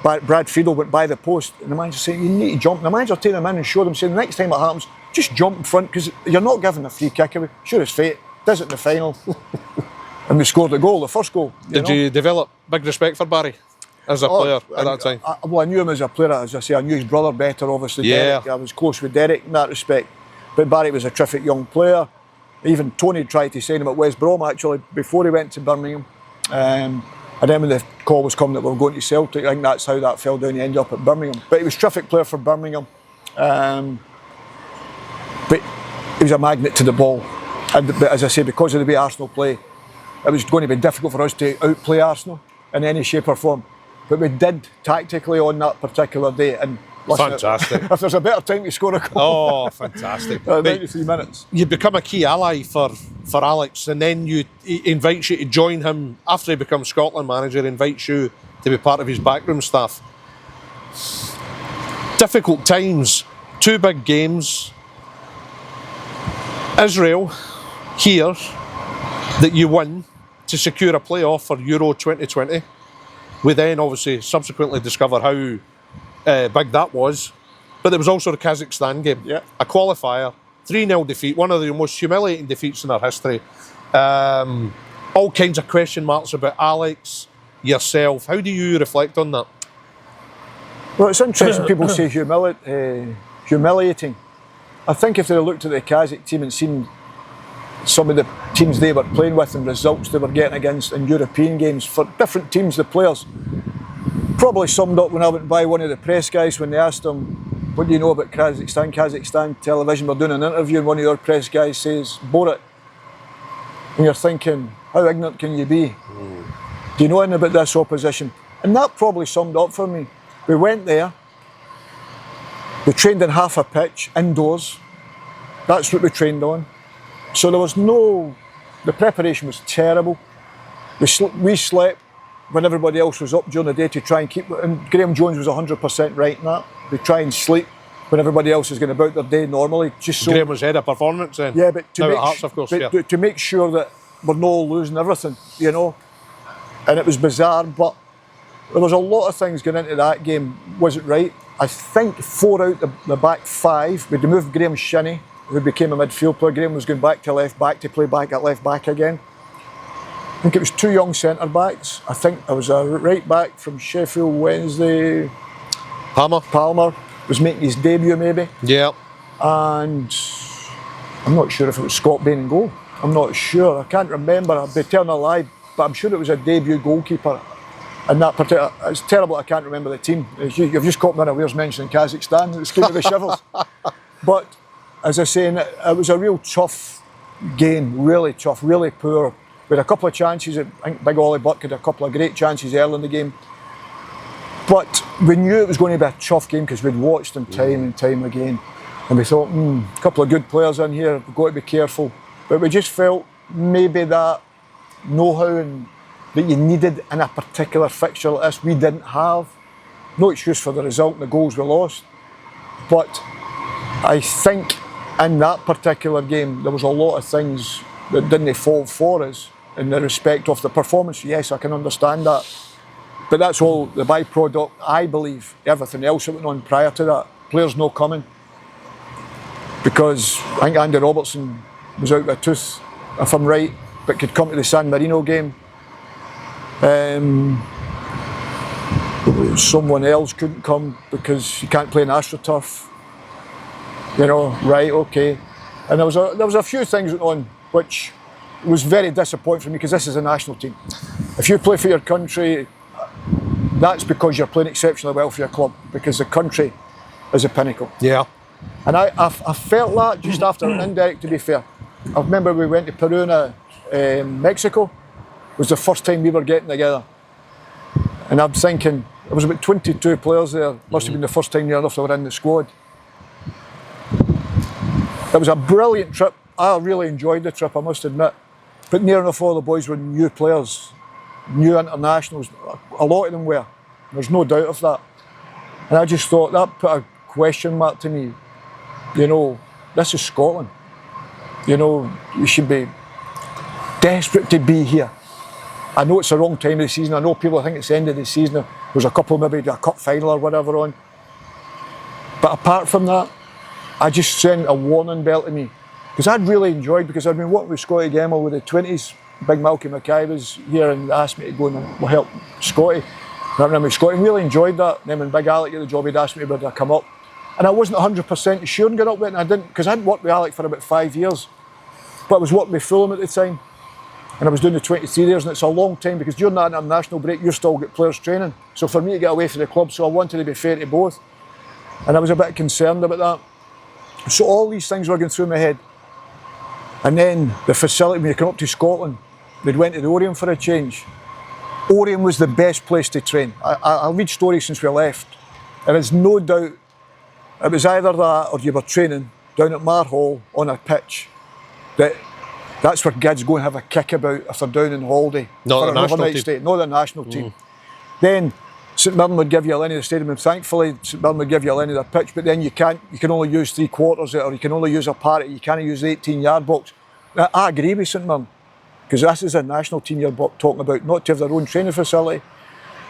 Brad Friedel went by the post and the manager said, you need to jump. And the manager taking him in and showed him, saying, the next time it happens, just jump in front because you're not giving a free kick away. Sure as fate, does it in the final. And we scored the goal, the first goal. Did you develop big respect for Barry as a player at that time? I knew him as a player, as I say. I knew his brother better, obviously. Yeah. Derek. I was close with Derek in that respect. But Barry was a terrific young player. Even Tony tried to sign him at West Brom, actually, before he went to Birmingham. And then when the call was coming that we were going to Celtic, I think that's how that fell down. He ended up at Birmingham. But he was a terrific player for Birmingham. But he was a magnet to the ball. But as I say, because of the way Arsenal play, it was going to be difficult for us to outplay Arsenal in any shape or form. But we did tactically on that particular day. And listen, fantastic. If there's a better time to score a goal. Oh, fantastic. 93 minutes. You become a key ally for Alex, and then he invites you to join him after he becomes Scotland manager, invites you to be part of his backroom staff. Difficult times, 2 big games. Israel, here, that you win to secure a playoff for Euro 2020. We then obviously subsequently discover how big that was. But there was also the Kazakhstan game, a qualifier, 3-0 defeat, one of the most humiliating defeats in our history. All kinds of question marks about Alex, yourself. How do you reflect on that? Well, it's interesting people say humiliating. I think if they looked at the Kazakh team and seen some of the teams they were playing with and results they were getting against in European games for different teams, the players, probably summed up when I went by one of the press guys when they asked him, what do you know about Kazakhstan? Kazakhstan television were doing an interview and one of your press guys says, Borat. And you're thinking, how ignorant can you be? Do you know anything about this opposition? And that probably summed up for me. We went there, we trained in half a pitch, indoors. That's what we trained on. So there was the preparation was terrible. We slept when everybody else was up during the day to try and keep, and Graham Jones was 100% right in that. We try and sleep when everybody else is going about their day normally. Just so Graham was head of performance then? Yeah, but to make sure that we're not losing everything, you know. And it was bizarre, but there was a lot of things going into that game wasn't right. I think 4 out the back 5, we'd moved Graham Shinnie, who became a midfield player. Graham was going back to left back to play back at left back again. I think it was 2 young centre backs. I think there was a right back from Sheffield Wednesday. Palmer was making his debut maybe. Yeah. And I'm not sure if it was Scott Bain in goal. I'm not sure. I can't remember. I'd be telling a lie, but I'm sure it was a debut goalkeeper. And that particular, it's terrible I can't remember the team. You've just caught me unawares mentioning Kazakhstan. It's giving me the shivers. But as I say, it was a real tough game, really tough, really poor. We had a couple of chances. I think Big Ollie Burke had a couple of great chances early in the game. But we knew it was going to be a tough game because we'd watched them time and time again. And we thought, a couple of good players in here, we've got to be careful. But we just felt maybe that know-how that you needed in a particular fixture like this, we didn't have. No excuse for the result and the goals we lost. But I think in that particular game, there was a lot of things that didn't fall for us in the respect of the performance. Yes, I can understand that. But that's all the byproduct, I believe, everything else that went on prior to that. Players no coming. Because I think Andy Robertson was out with a tooth, if I'm right, but could come to the San Marino game. Someone else couldn't come because you can't play in AstroTurf. You know, right, okay. And there was a few things on which was very disappointing for me because this is a national team. If you play for your country, that's because you're playing exceptionally well for your club because the country is a pinnacle. Yeah. And I felt that just after an indirect, to be fair. I remember we went to Peruna, Mexico. It was the first time we were getting together. And I'm thinking, there was about 22 players there. Must have been the first time near enough they were in the squad. It was a brilliant trip. I really enjoyed the trip, I must admit. But near enough all the boys were new players. new internationals. A lot of them were. There's no doubt of that. And I just thought that put a question mark to me. You know, this is Scotland. You know, we should be desperate to be here. I know it's the wrong time of the season. I know people think it's the end of the season. There's a couple, maybe a cup final or whatever on. But apart from that, I just sent a warning bell to me. Because I'd really enjoyed, because I'd been working with Scotty Gemmell with the 20s. Big Malky Mackay was here and asked me to go and help Scotty. I remember Scotty really enjoyed that. Then when Big Alec got the job, he'd asked me would I come up. And I wasn't 100% sure and got up with it, and I didn't, because I hadn't worked with Alec for about 5 years. But I was working with Fulham at the time. And I was doing the 23 years, and it's a long time, because during that international break, you still get players training. So for me to get away from the club, so I wanted to be fair to both. And I was a bit concerned about that. So all these things were going through my head. And then the facility, when you come up to Scotland, we'd went to the Oriam for a change. Oriam was the best place to train. I'll read stories since we left. There is no doubt it was either that or you were training down at Mar Hall on a pitch. That's where kids go and have a kick about if they're down on holiday. Not the national team. Stay, not the national team. Then St Mirren would give you a line of the stadium, and thankfully St Mirren would give you a line of the pitch, but then you can only use 3/4 of it, or you can only use a part of it, you can't use the 18-yard box. Now, I agree with St Mirren, because this is a national team you're talking about, not to have their own training facility.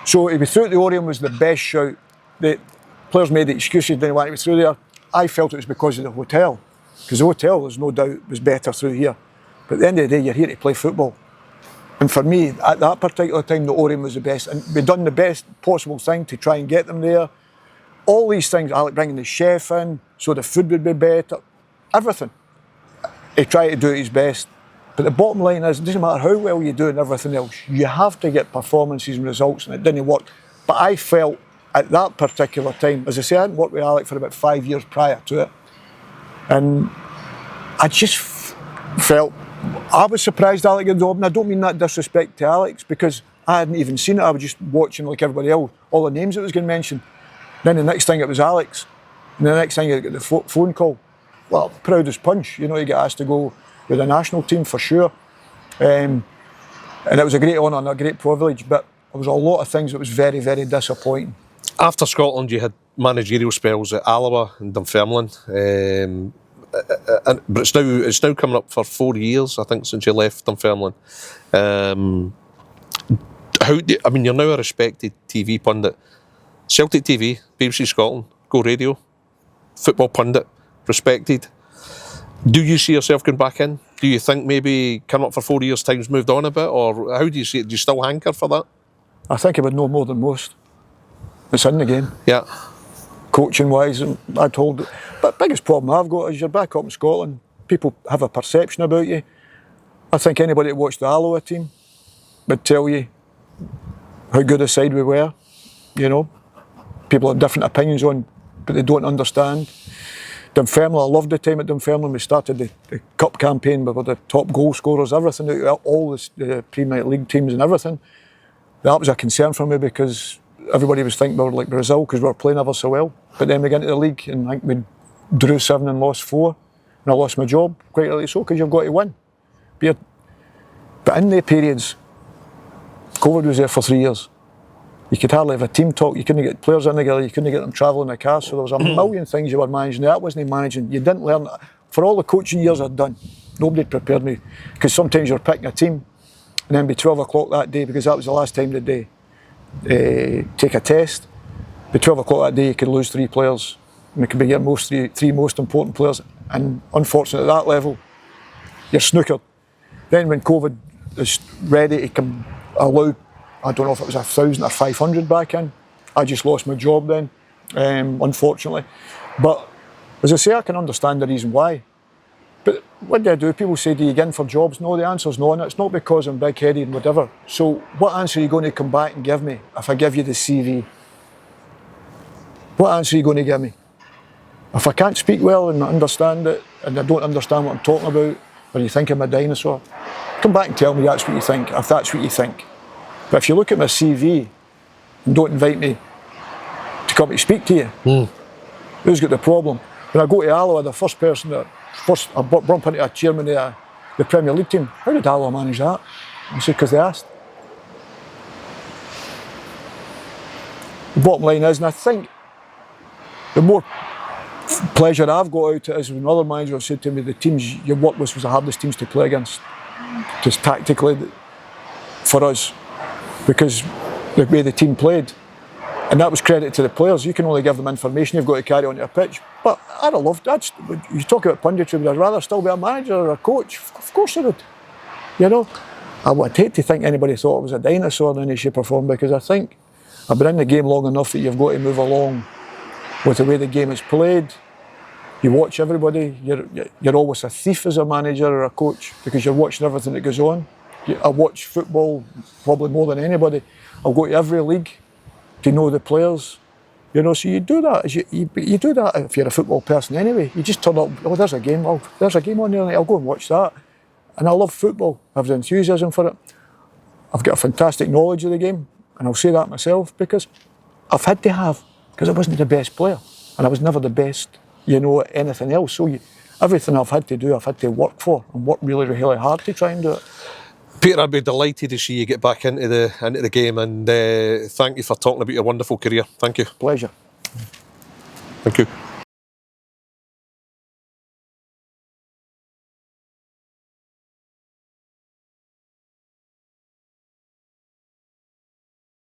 So if we threw at the Oriam was the best shout. The players made the excuses, didn't want to be through there. I felt it was because of the hotel, because the hotel, there's no doubt, was better through here. But at the end of the day, you're here to play football. And for me, at that particular time, the Oriam was the best. And we'd done the best possible thing to try and get them there. All these things, Alec bringing the chef in, so the food would be better. Everything. He tried to do his best. But the bottom line is, it doesn't matter how well you do and everything else, you have to get performances and results, and it didn't work. But I felt at that particular time, as I say, I hadn't worked with Alec for about 5 years prior to it. And I just felt, I was surprised Alec got the job, and I don't mean that disrespect to Alex, because I hadn't even seen it. I was just watching like everybody else, all the names that was getting mentioned. Then the next thing it was Alex, and the next thing you get the phone call. Well, proud as punch, you know, you get asked to go with the national team for sure. And it was a great honour and a great privilege, but there was a lot of things that was very, very disappointing. After Scotland, you had managerial spells at Alloa and Dunfermline. But it's now coming up for 4 years, I think, since you left Dunfermline. You're now a respected TV pundit. Celtic TV, BBC Scotland, Go Radio, football pundit, respected. Do you see yourself going back in? Do you think maybe coming up for 4 years' time's moved on a bit, or how do you see it? Do you still hanker for that? I think I would know more than most. It's in the game. Yeah. Coaching wise, I told. But the biggest problem I've got is you're back up in Scotland. People have a perception about you. I think anybody that watched the Alloa team would tell you how good a side we were. You know, people have different opinions on, but they don't understand. Dunfermline, I loved the time at Dunfermline. We started the cup campaign. We were the top goal scorers, everything, all the Premier League teams and everything. That was a concern for me, because everybody was thinking we were like Brazil because we were playing ever so well. But then we got into the league and I think we drew 7 and lost 4. And I lost my job, quite rightly so, because you've got to win. But in the periods, COVID was there for 3 years. You could hardly have a team talk, you couldn't get players in together, you couldn't get them travelling in a car, so there was a million things you were managing. That wasn't managing. You didn't learn. For all the coaching years I'd done, nobody had prepared me. Because sometimes you're picking a team, and then by 12 o'clock that day, because that was the last time of the day, take a test. By 12 o'clock that day you could lose 3 players, and it could be your three most important players, and unfortunately at that level, you're snookered. Then when COVID is ready to allow, I don't know if it was 1,000 or 500 back in, I just lost my job then, unfortunately. But as I say, I can understand the reason why. But what do I do? People say, do you get in for jobs? No, the answer's no, and it's not because I'm big-headed and whatever. So what answer are you going to come back and give me if I give you the CV? What answer are you going to give me? If I can't speak well and understand it, and I don't understand what I'm talking about, or you think I'm a dinosaur, come back and tell me that's what you think, if that's what you think. But if you look at my CV and don't invite me to come to speak to you, who's got the problem? When I go to Alloa, the first I bump into a chairman of the Premier League team. How did Alloa manage that? I said, because they asked. The bottom line is, and I think the more pleasure I've got out of it is when other managers have said to me the teams you work with was the hardest teams to play against, just tactically for us, because the way the team played. And that was credit to the players. You can only give them information you've got to carry onto a pitch. But I'd have loved that. You talk about punditry, would I rather still be a manager or a coach? Of course I would. You know, I would hate to think anybody thought I was a dinosaur in any shape or form, because I think I've been in the game long enough that you've got to move along with the way the game is played. You watch everybody. You're always a thief as a manager or a coach, because you're watching everything that goes on. I watch football probably more than anybody. I'll go to every league to know the players, you know. So you do that. You do that if you're a football person anyway. You just turn up. Oh, there's a game. Oh, there's a game on there. I'll go and watch that. And I love football. I have the enthusiasm for it. I've got a fantastic knowledge of the game, and I'll say that myself, because I've had to have, because I wasn't the best player, and I was never the best, you know, at anything else. So everything I've had to do, I've had to work for, and work really, really hard to try and do it. Peter, I'd be delighted to see you get back into the game, and thank you for talking about your wonderful career. Thank you. Pleasure. Thank you.